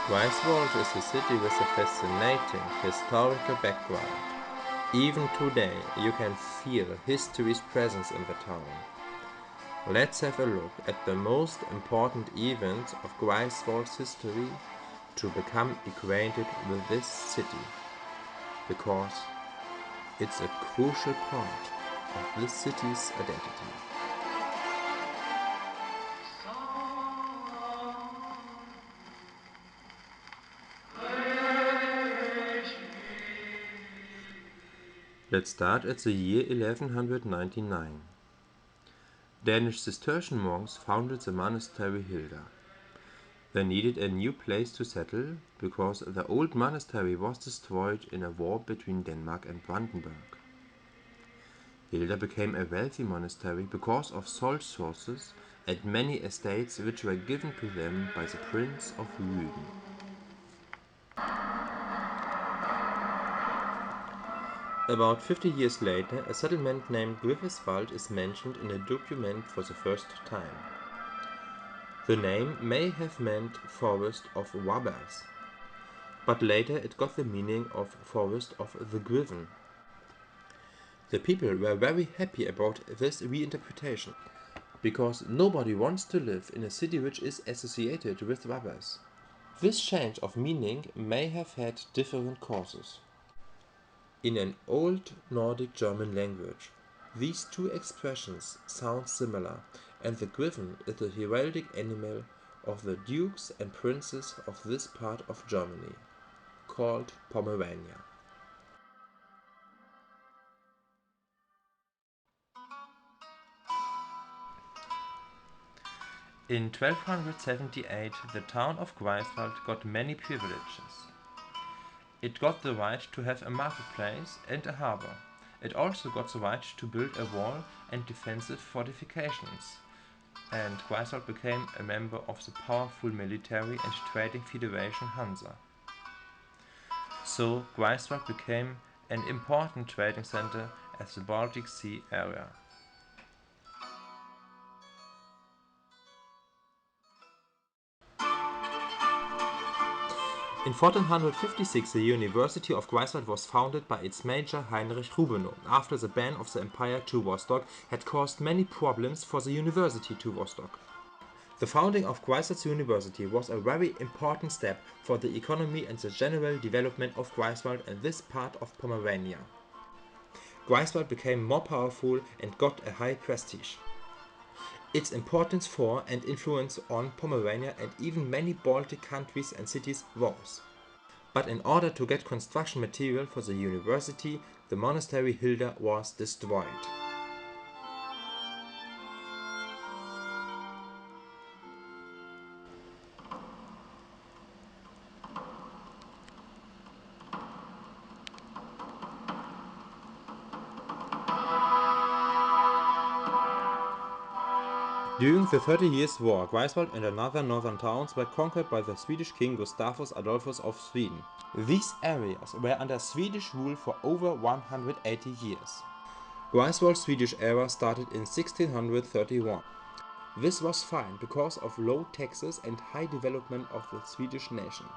Greifswald is a city with a fascinating historical background. Even today, you can feel history's presence in the town. Let's have a look at the most important events of Greifswald's history to become acquainted with this city, because it's a crucial part of this city's identity. Let's start at the year 1199. Danish Cistercian monks founded the monastery Hilda. They needed a new place to settle because the old monastery was destroyed in a war between Denmark and Brandenburg. Hilda became a wealthy monastery because of salt sources and many estates which were given to them by the Prince of Rügen. About 50 years later, a settlement named Greifswald is mentioned in a document for the first time. The name may have meant forest of robbers, but later it got the meaning of forest of the Griffin. The people were very happy about this reinterpretation, because nobody wants to live in a city which is associated with robbers. This change of meaning may have had different causes. In an old Nordic German language, these two expressions sound similar, and the griffin is the heraldic animal of the dukes and princes of this part of Germany, called Pomerania. In 1278, the town of Greifswald got many privileges. It got the right to have a marketplace and a harbor. It also got the right to build a wall and defensive fortifications. And Greifswald became a member of the powerful military and trading federation Hansa. So Greifswald became an important trading center at the Baltic Sea area. In 1456 the University of Greifswald was founded by its major Heinrich Rubino, after the ban of the empire to Rostock had caused many problems for the university to Rostock. The founding of Greifswald's University was a very important step for the economy and the general development of Greifswald and this part of Pomerania. Greifswald became more powerful and got a high prestige. Its importance for and influence on Pomerania and even many Baltic countries and cities rose. But in order to get construction material for the university, the monastery Hilda was destroyed. During the 30 Years' War, Greifswald and other northern towns were conquered by the Swedish king Gustavus Adolphus of Sweden. These areas were under Swedish rule for over 180 years. Greifswald's Swedish era started in 1631. This was fine because of low taxes and high development of the Swedish nation.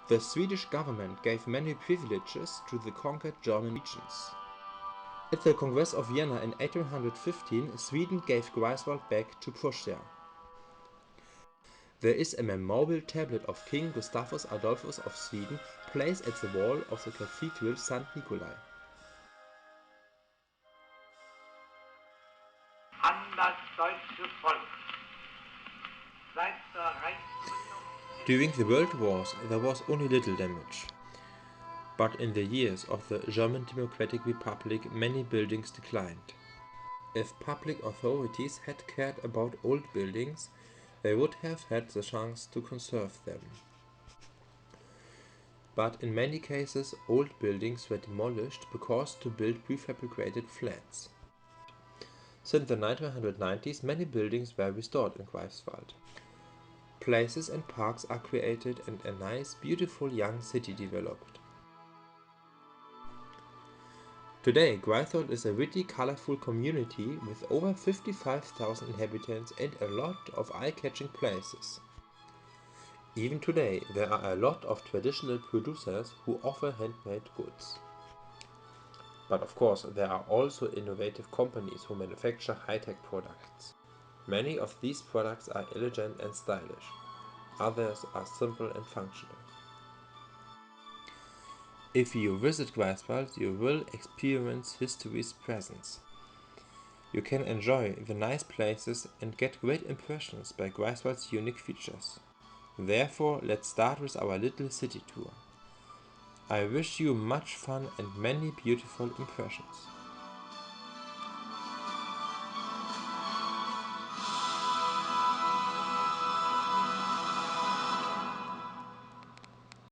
The Swedish government gave many privileges to the conquered German regions. At the Congress of Vienna in 1815, Sweden gave Greifswald back to Prussia. There is a memorial tablet of King Gustavus Adolphus of Sweden placed at the wall of the Cathedral St. Nikolai. During the World Wars there was only little damage. But in the years of the German Democratic Republic many buildings declined. If public authorities had cared about old buildings, they would have had the chance to conserve them. But in many cases old buildings were demolished because to build prefabricated flats. Since the 1990s many buildings were restored in Greifswald. Places and parks are created and a nice, beautiful young city developed. Today, Greifswald is a witty, colorful community with over 55,000 inhabitants and a lot of eye-catching places. Even today, there are a lot of traditional producers who offer handmade goods. But of course, there are also innovative companies who manufacture high-tech products. Many of these products are elegant and stylish. Others are simple and functional. If you visit Greifswald, you will experience history's presence. You can enjoy the nice places and get great impressions by Greifswald's unique features. Therefore, let's start with our little city tour. I wish you much fun and many beautiful impressions.